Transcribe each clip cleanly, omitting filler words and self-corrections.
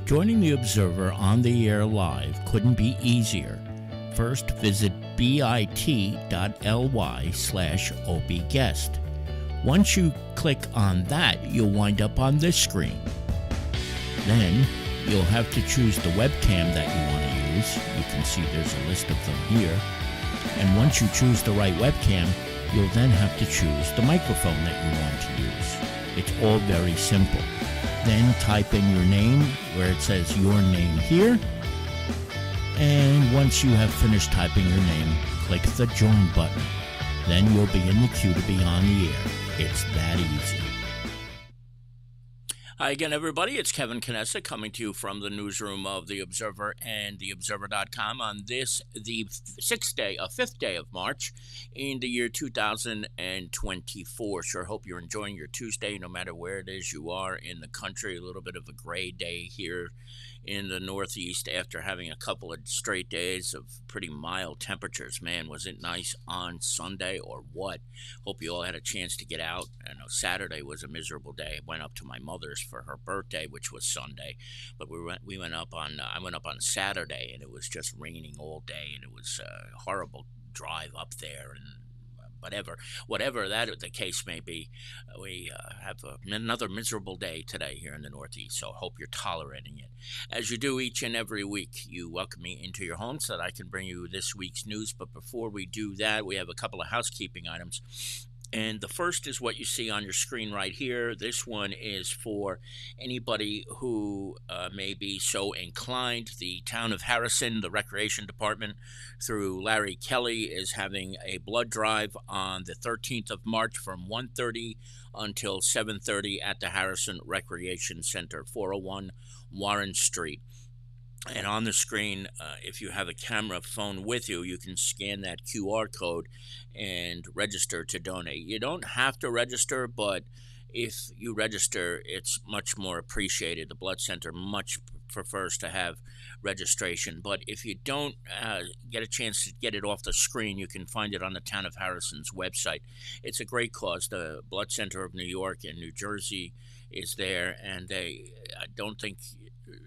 Joining the Observer on the air live couldn't be easier. First, visit bit.ly/obguest. Once you click on that, you'll wind up on this screen. Then, you'll have to choose the webcam that you want to use. You can see there's a list of them here. And once you choose the right webcam, you'll then have to choose the microphone that you want to use. It's all very simple. Then type in your name where it says your name here. And once you have finished typing your name, click the join button. Then you'll be in the queue to be on the air. It's that easy. Hi again, everybody. It's Kevin Knessa coming to you from the newsroom of The Observer and TheObserver.com on this, the fifth day of March in the year 2024. Sure hope you're enjoying your Tuesday, no matter where it is you are in the country. A little bit of a gray day here in the Northeast after having a couple of straight days of pretty mild temperatures. Man, was it nice on Sunday or what? Hope you all had a chance to get out. I know Saturday was a miserable day. I went up to my mother's for her birthday, which was Sunday, but I went up on Saturday, and it was just raining all day, and it was a horrible drive up there, and whatever that the case may be, we have another miserable day today here in the Northeast, so hope you're tolerating it. As you do each and every week, you welcome me into your home so that I can bring you this week's news, but before we do that, we have a couple of housekeeping items. And the first is what you see on your screen right here. This one is for anybody who may be so inclined. The town of Harrison, the Recreation Department, through Larry Kelly, is having a blood drive on the 13th of March from 1:30 until 7:30 at the Harrison Recreation Center, 401 Warren Street. And on the screen, if you have a camera phone with you, you can scan that QR code and register to donate. You don't have to register, but if you register, it's much more appreciated. The Blood Center much prefers to have registration. But if you don't get a chance to get it off the screen, you can find it on the Town of Harrison's website. It's a great cause. The Blood Center of New York and New Jersey is there, and I don't think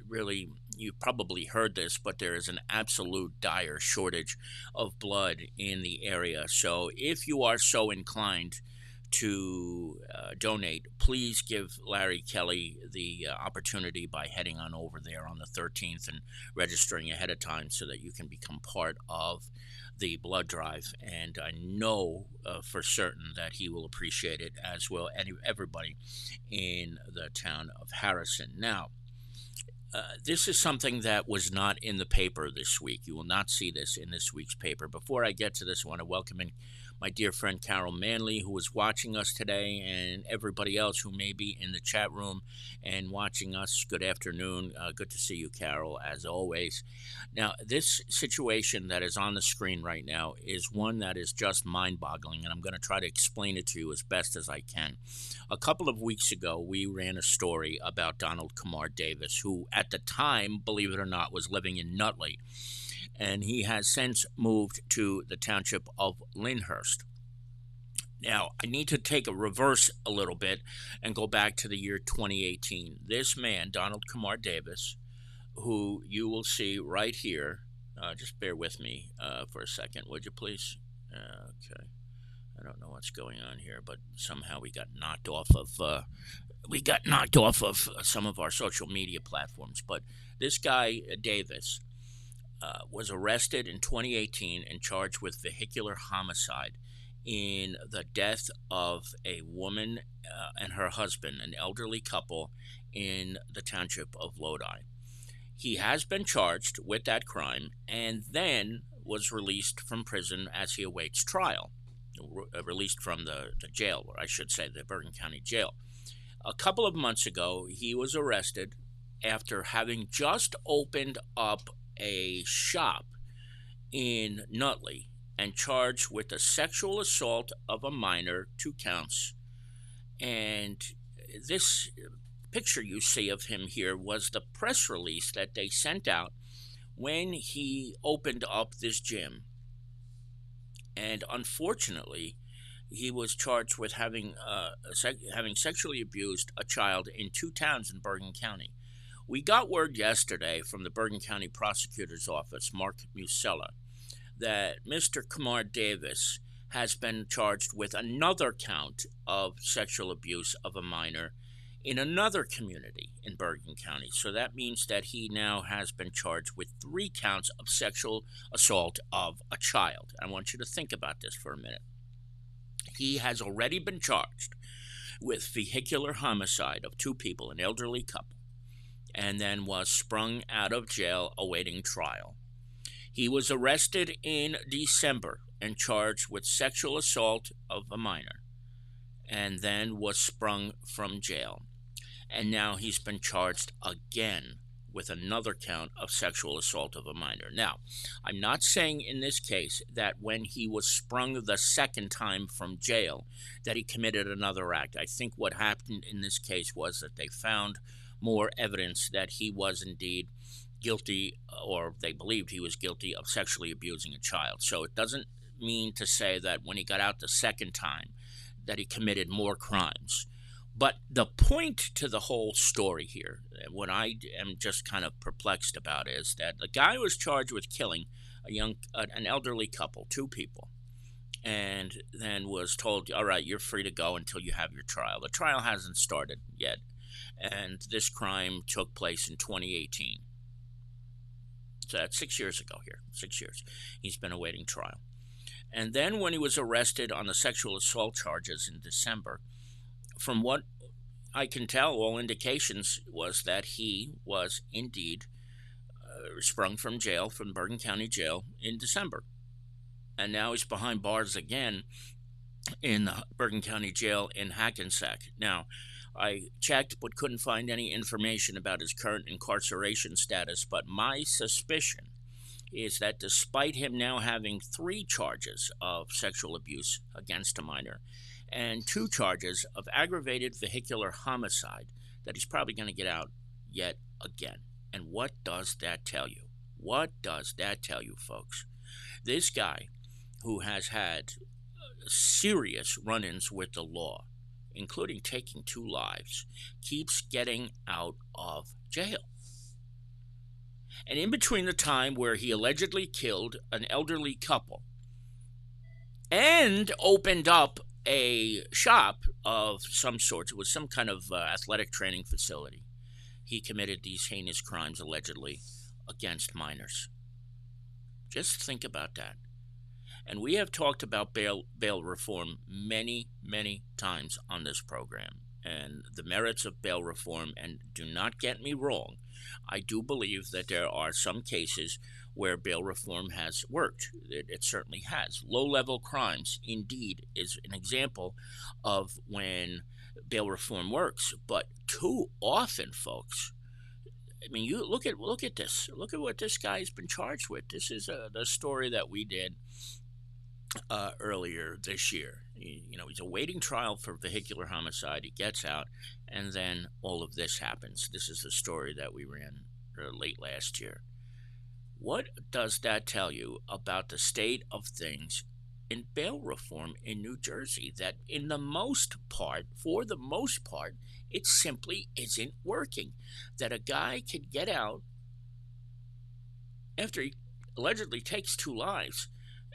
really, you probably heard this, but there is an absolute dire shortage of blood in the area. So if you are so inclined to donate, please give Larry Kelly the opportunity by heading on over there on the 13th and registering ahead of time so that you can become part of the blood drive. And I know for certain that he will appreciate it, as will everybody in the town of Harrison. Now, this is something that was not in the paper this week. You will not see this in this week's paper. Before I get to this, I want to welcome in my dear friend Carol Manley, who is watching us today, and everybody else who may be in the chat room and watching us. Good afternoon. Good to see you, Carol, as always. Now, this situation that is on the screen right now is one that is just mind-boggling, and I'm going to try to explain it to you as best as I can. A couple of weeks ago, we ran a story about Donald Kumar Davis, who at the time, believe it or not, was living in Nutley. And he has since moved to the township of Lyndhurst. Now, I need to take a reverse a little bit and go back to the year 2018. This man, Donald Kumar Davis, who you will see right here, just bear with me for a second, would you please? Okay. I don't know what's going on here, but somehow we got knocked off of some of our social media platforms. But this guy, Davis, was arrested in 2018 and charged with vehicular homicide in the death of a woman and her husband, an elderly couple in the township of Lodi. He has been charged with that crime and then was released from prison as he awaits trial, released from the jail, or I should say the Bergen County Jail. A couple of months ago, he was arrested after having just opened up a shop in Nutley and charged with the sexual assault of a minor, 2 counts. And this picture you see of him here was the press release that they sent out when he opened up this gym. And unfortunately, he was charged with having sexually abused a child in 2 towns in Bergen County. We got word yesterday from the Bergen County Prosecutor's Office, Mark Musella, that Mr. Kamar Davis has been charged with another count of sexual abuse of a minor in another community in Bergen County. So that means that he now has been charged with 3 counts of sexual assault of a child. I want you to think about this for a minute. He has already been charged with vehicular homicide of 2 people, an elderly couple, and then was sprung out of jail awaiting trial. He was arrested in December and charged with sexual assault of a minor, and then was sprung from jail. And now he's been charged again with another count of sexual assault of a minor. Now, I'm not saying in this case that when he was sprung the second time from jail that he committed another act. I think what happened in this case was that they found more evidence that he was indeed guilty, or they believed he was guilty of sexually abusing a child. So it doesn't mean to say that when he got out the second time that he committed more crimes. But the point to the whole story here, what I am just kind of perplexed about, is that the guy was charged with killing an elderly couple, 2 people, and then was told, all right, you're free to go until you have your trial. The trial hasn't started yet, and this crime took place in 2018. So that's 6 years ago here, 6 years. He's been awaiting trial. And then when he was arrested on the sexual assault charges in December, from what I can tell, all indications was that he was indeed sprung from jail, from Bergen County Jail, in December. And now he's behind bars again in the Bergen County Jail in Hackensack. Now, I checked but couldn't find any information about his current incarceration status, but my suspicion is that despite him now having 3 charges of sexual abuse against a minor and 2 charges of aggravated vehicular homicide, that he's probably going to get out yet again. And what does that tell you? What does that tell you, folks? This guy, who has had serious run-ins with the law, including taking 2 lives, keeps getting out of jail. And in between the time where he allegedly killed an elderly couple and opened up a shop of some sort, it was some kind of athletic training facility, he committed these heinous crimes allegedly against minors. Just think about that. And we have talked about bail reform many, many times on this program, and the merits of bail reform. And do not get me wrong, I do believe that there are some cases where bail reform has worked. It certainly has. Low-level crimes, indeed, is an example of when bail reform works. But too often, folks, I mean, you look at this. Look at what this guy's been charged with. This is the story that we did earlier this year. He's awaiting trial for vehicular homicide. He gets out, and then all of this happens. This is the story that we ran late last year. What does that tell you about the state of things in bail reform in New Jersey? That for the most part, it simply isn't working. That a guy could get out after he allegedly takes 2 lives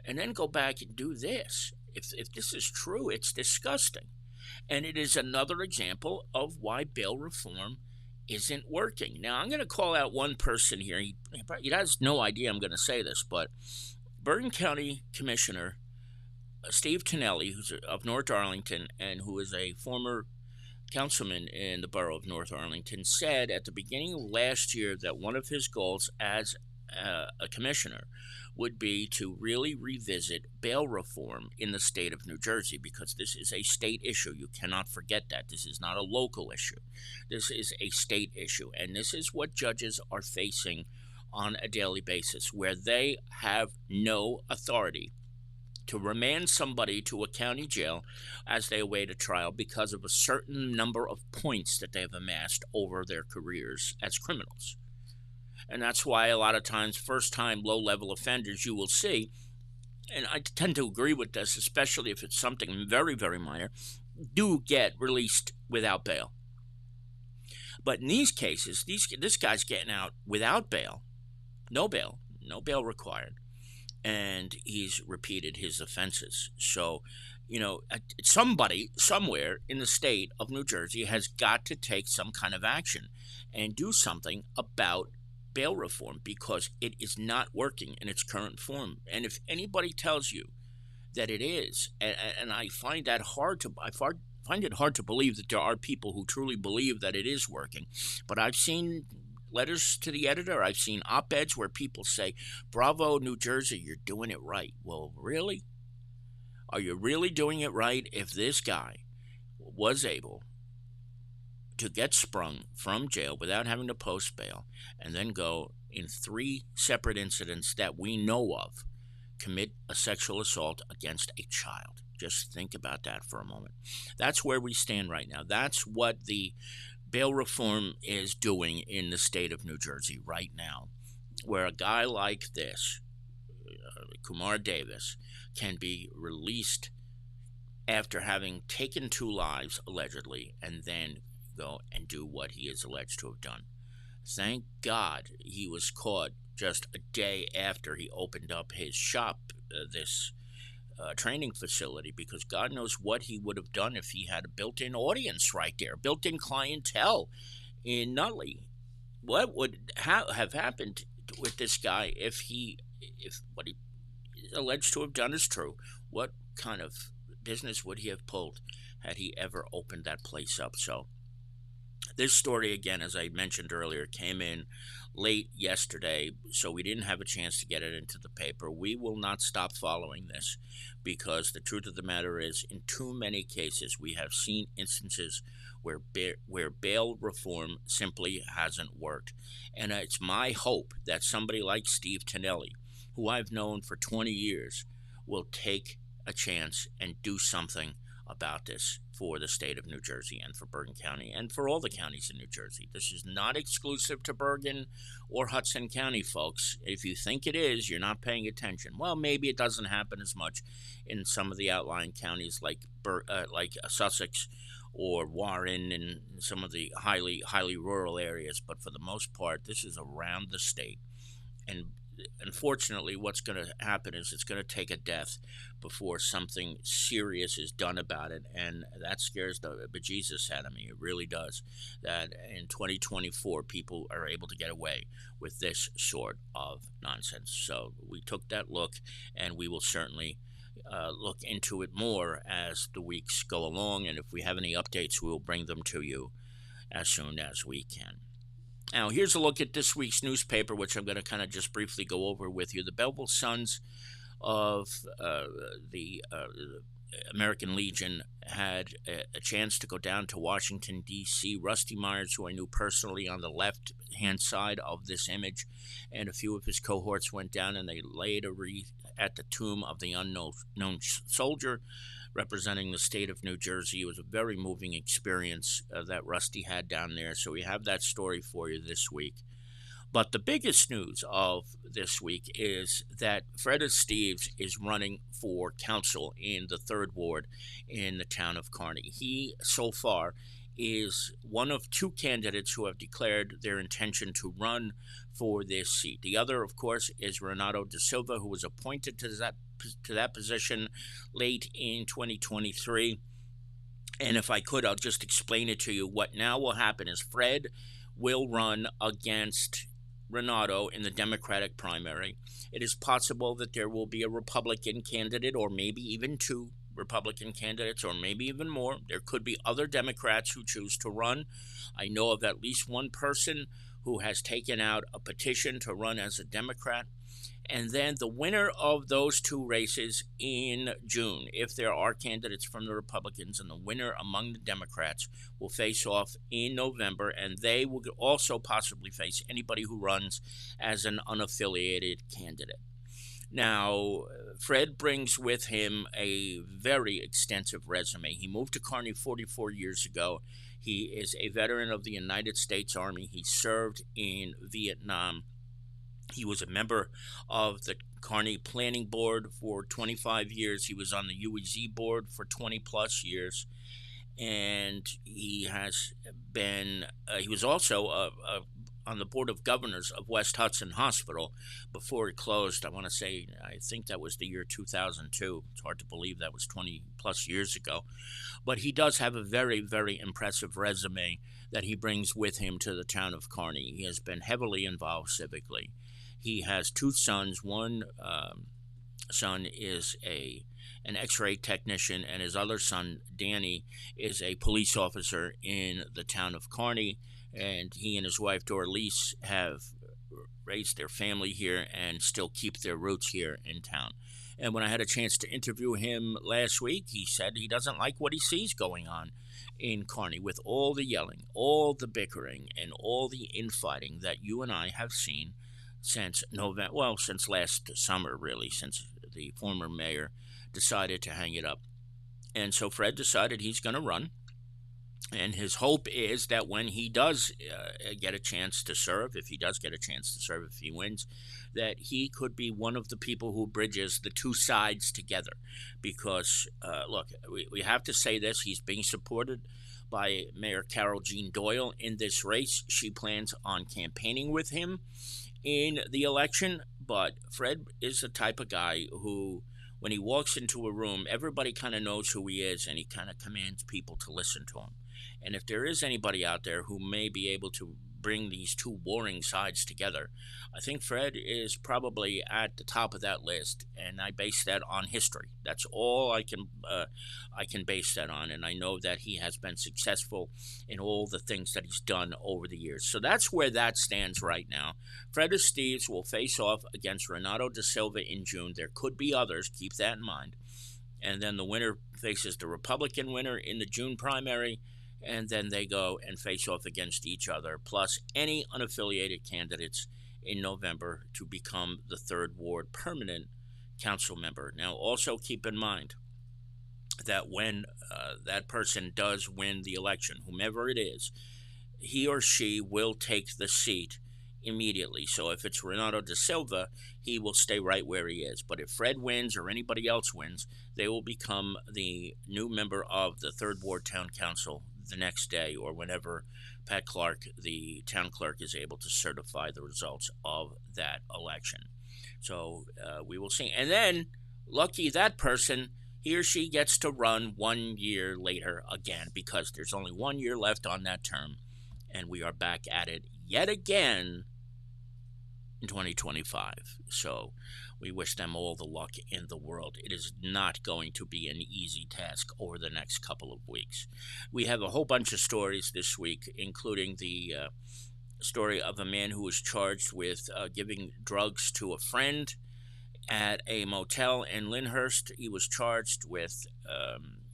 and then go back and do this. If this is true, it's disgusting. And it is another example of why bail reform isn't working. Now, I'm going to call out one person here. He has no idea I'm going to say this, but Bergen County Commissioner Steve Tonelli, who's of North Arlington and who is a former councilman in the borough of North Arlington, said at the beginning of last year that one of his goals as a commissioner would be to really revisit bail reform in the state of New Jersey, because this is a state issue. You cannot forget that. This is not a local issue. This is a state issue, and this is what judges are facing on a daily basis, where they have no authority to remand somebody to a county jail as they await a trial because of a certain number of points that they have amassed over their careers as criminals. And that's why a lot of times first-time low-level offenders you will see, and I tend to agree with this, especially if it's something very, very minor, do get released without bail. But in these cases, this guy's getting out without bail, no bail, no bail required, and he's repeated his offenses. So, somebody somewhere in the state of New Jersey has got to take some kind of action and do something about bail reform, because it is not working in its current form. And if anybody tells you that it is, and I find that find it hard to believe that there are people who truly believe that it is working. But I've seen letters to the editor, I've seen op-eds where people say, "Bravo, New Jersey, you're doing it right." Well, really? Are you really doing it right if this guy was able to get sprung from jail without having to post bail, and then go in 3 separate incidents that we know of, commit a sexual assault against a child? Just think about that for a moment. That's where we stand right now. That's what the bail reform is doing in the state of New Jersey right now, where a guy like this, Kumar Davis, can be released after having taken 2 lives, allegedly, and then go and do what he is alleged to have done. Thank God he was caught just a day after he opened up his shop, this training facility, because God knows what he would have done if he had a built-in audience right there, built-in clientele in Nutley. What would have happened with this guy if what he is alleged to have done is true? What kind of business would he have pulled had he ever opened that place up? So this story, again, as I mentioned earlier, came in late yesterday, so we didn't have a chance to get it into the paper. We will not stop following this, because the truth of the matter is, in too many cases, we have seen instances where bail reform simply hasn't worked. And it's my hope that somebody like Steve Tonelli, who I've known for 20 years, will take a chance and do something about this for the state of New Jersey and for Bergen County and for all the counties in New Jersey. This is not exclusive to Bergen or Hudson County, folks. If you think it is, you're not paying attention. Well, maybe it doesn't happen as much in some of the outlying counties like Sussex or Warren and some of the highly rural areas, but for the most part, this is around the state. And unfortunately, what's going to happen is it's going to take a death before something serious is done about it, and that scares the bejesus out of me. It really does. That in 2024, people are able to get away with this sort of nonsense. So we took that look, and we will certainly look into it more as the weeks go along, and if we have any updates, we will bring them to you as soon as we can. Now, here's a look at this week's newspaper, which I'm going to kind of just briefly go over with you. The Belleville Sons of the American Legion had a chance to go down to Washington, D.C. Rusty Myers, who I knew personally, on the left-hand side of this image, and a few of his cohorts went down and they laid a wreath at the tomb of the unknown soldier representing the state of New Jersey. It was a very moving experience that Rusty had down there, so we have that story for you this week. But the biggest news of this week is that Fred Esteves is running for council in the 3rd Ward in the town of Kearney. He, so far, is one of 2 candidates who have declared their intention to run for this seat. The other, of course, is Renato da Silva, who was appointed to that position late in 2023. And if I could, I'll just explain it to you. What now will happen is Fred will run against Renato in the Democratic primary. It is possible that there will be a Republican candidate, or maybe even 2 Republican candidates, or maybe even more. There could be other Democrats who choose to run. I know of at least one person who has taken out a petition to run as a Democrat. And then the winner of those 2 races in June, if there are candidates from the Republicans, and the winner among the Democrats will face off in November, and they will also possibly face anybody who runs as an unaffiliated candidate. Now, Fred brings with him a very extensive resume. He moved to Kearney 44 years ago. He is a veteran of the United States Army. He served in Vietnam. He was a member of the Kearney Planning Board for 25 years. He was on the UEZ board for 20 plus years. and he has been he was also on the board of governors of West Hudson Hospital before it closed. I want to say, I think that was the year 2002. It's hard to believe that was 20 plus years ago. But he does have a very, very impressive resume that he brings with him to the town of Kearney. He has been heavily involved civically. He has two sons. One son is an X-ray technician, and his other son, Danny, is a police officer in the town of Kearney. And he and his wife, Doralice, have raised their family here and still keep their roots here in town. And when I had a chance to interview him last week, he said he doesn't like what he sees going on in Kearney with all the yelling, all the bickering, and all the infighting that you and I have seen since November, well, since last summer, really, since the former mayor decided to hang it up. And so Fred decided he's going to run. And his hope is that when he does get a chance to serve, if he does get a chance to serve, if he wins, that he could be one of the people who bridges the two sides together. Because, look, we have to say this, he's being supported by Mayor Carol Jean Doyle in this race. She plans on campaigning with him in the election, but Fred is the type of guy who, when he walks into a room, everybody kind of knows who he is, and he kind of commands people to listen to him. And if there is anybody out there who may be able to bring these two warring sides together, I think Fred is probably at the top of that list, and I base that on history. That's all I can base that on, and I know that he has been successful in all the things that he's done over the years. So that's where that stands right now. Fred Estes will face off against Renato da Silva in June. There could be others, keep that in mind. And then the winner faces the Republican winner in the June primary, and then they go and face off against each other, plus any unaffiliated candidates in November to become the 3rd Ward permanent council member. Now, also keep in mind that when that person does win the election, whomever it is, he or she will take the seat immediately. So if it's Renato da Silva, he will stay right where he is. But if Fred wins or anybody else wins, they will become the new member of the 3rd Ward Town Council the next day, or whenever Pat Clark, the town clerk, is able to certify the results of that election. So we will see. And then, lucky that person, he or she gets to run 1 year later again, because there's only 1 year left on that term, and we are back at it yet again in 2025. So we wish them all the luck in the world. It is not going to be an easy task over the next couple of weeks. We have a whole bunch of stories this week, including the story of a man who was charged with giving drugs to a friend at a motel in Lyndhurst. He was charged with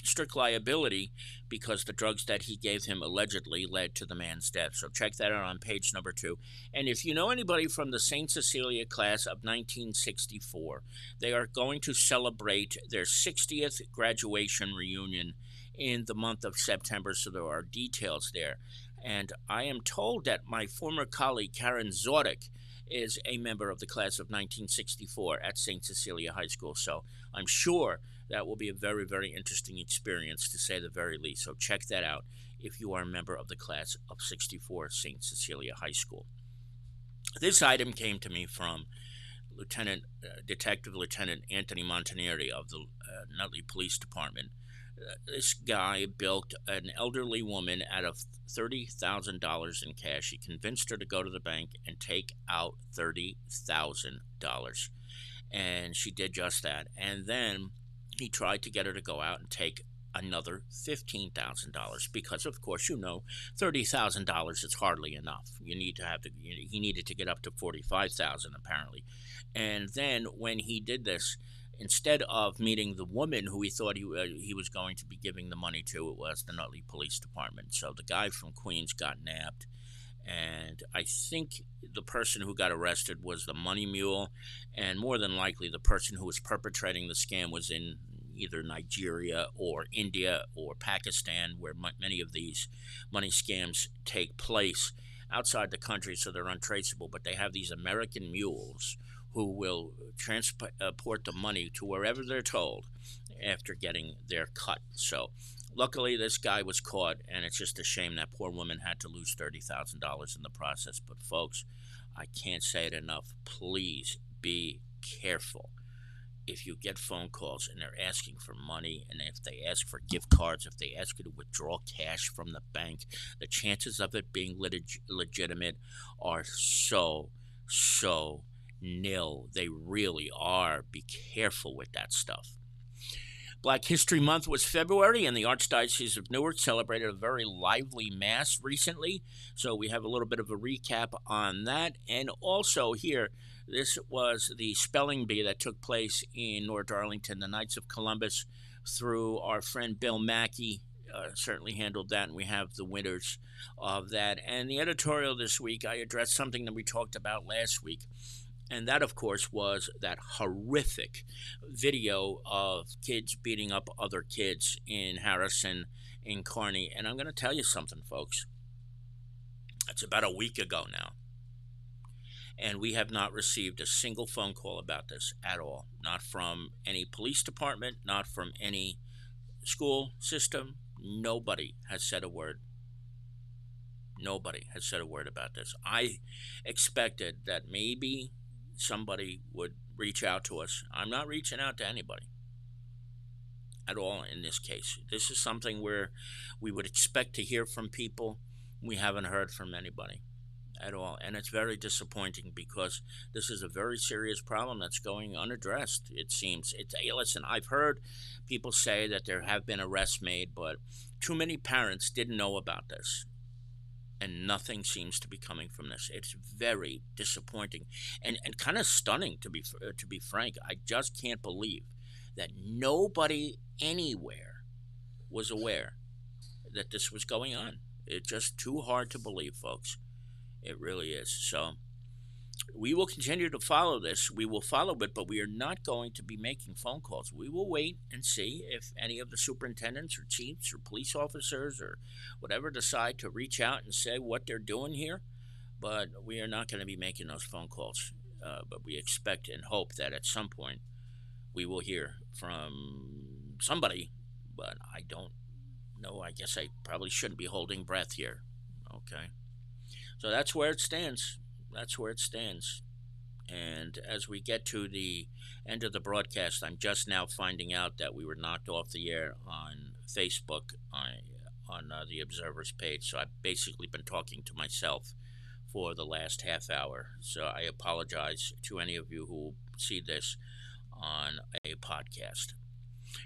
strict liability because the drugs that he gave him allegedly led to the man's death. So check that out on page number 2. And if you know anybody from the St. Cecilia class of 1964, they are going to celebrate their 60th graduation reunion in the month of September, so there are details there. And I am told that my former colleague Karen Zordik is a member of the class of 1964 at St. Cecilia High School. So I'm sure that will be a very, very interesting experience, to say the very least. So check that out if you are a member of the class of 64 St. Cecilia High School. This item came to me from Detective Lieutenant Anthony Montaneri of the Nutley Police Department. This guy bilked an elderly woman out of $30,000 in cash. He convinced her to go to the bank and take out $30,000. And she did just that. And then he tried to get her to go out and take another $15,000, because, of course, you know, $30,000 is hardly enough. You need to have he needed to get up to $45,000 apparently. And then when he did this, instead of meeting the woman who he thought he was going to be giving the money to, it was the Nutley Police Department. So the guy from Queens got nabbed, and I think the person who got arrested was the money mule, and more than likely the person who was perpetrating the scam was in either Nigeria or India or Pakistan, where many of these money scams take place outside the country, so they're untraceable. But they have these American mules who will transport the money to wherever they're told after getting their cut. So Luckily, this guy was caught, and it's just a shame that poor woman had to lose $30,000 in the process. But, folks, I can't say it enough. Please be careful. If you get phone calls and they're asking for money, and if they ask for gift cards, if they ask you to withdraw cash from the bank, the chances of it being legitimate are so nil. They really are. Be careful with that stuff. Black History Month was February, and the Archdiocese of Newark celebrated a very lively Mass recently. So we have a little bit of a recap on that. And also here, this was the spelling bee that took place in North Darlington, the Knights of Columbus, through our friend Bill Mackey. Certainly handled that, and we have the winners of that. And the editorial this week, I addressed something that we talked about last week. And that, of course, was that horrific video of kids beating up other kids in Harrison, in Kearney. And I'm going to tell you something, folks. It's about a week ago now. And we have not received a single phone call about this at all. Not from any police department, not from any school system. Nobody has said a word. Nobody has said a word about this. I expected that maybe somebody would reach out to us. I'm not reaching out to anybody at all in this case. This is something where we would expect to hear from people. We haven't heard from anybody at all, and it's very disappointing because this is a very serious problem that's going unaddressed, it seems. Listen, I've heard people say that there have been arrests made, but too many parents didn't know about this. And nothing seems to be coming from this. It's very disappointing and kind of stunning, to be frank. I just can't believe that nobody anywhere was aware that this was going on. It's just too hard to believe, folks. It really is. So we will continue to follow this. We will follow it, but we are not going to be making phone calls. We will wait and see if any of the superintendents or chiefs or police officers or whatever decide to reach out and say what they're doing here. But we are not going to be making those phone calls. But we expect and hope that at some point we will hear from somebody. But I don't know. I guess I probably shouldn't be holding breath here. Okay. So that's where it stands. That's where it stands. And as we get to the end of the broadcast, I'm just now finding out that we were knocked off the air on Facebook on the Observer's page. So I've basically been talking to myself for the last half hour. So I apologize to any of you who will see this on a podcast.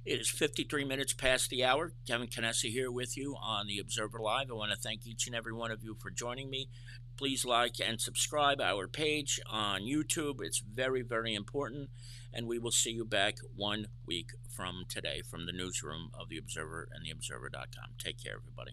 It is 53 minutes past the hour. Kevin Canessa here with you on the Observer Live. I want to thank each and every one of you for joining me. Please like and subscribe our page on YouTube. It's very, very important. And we will see you back 1 week from today from the newsroom of The Observer and TheObserver.com. Take care, everybody.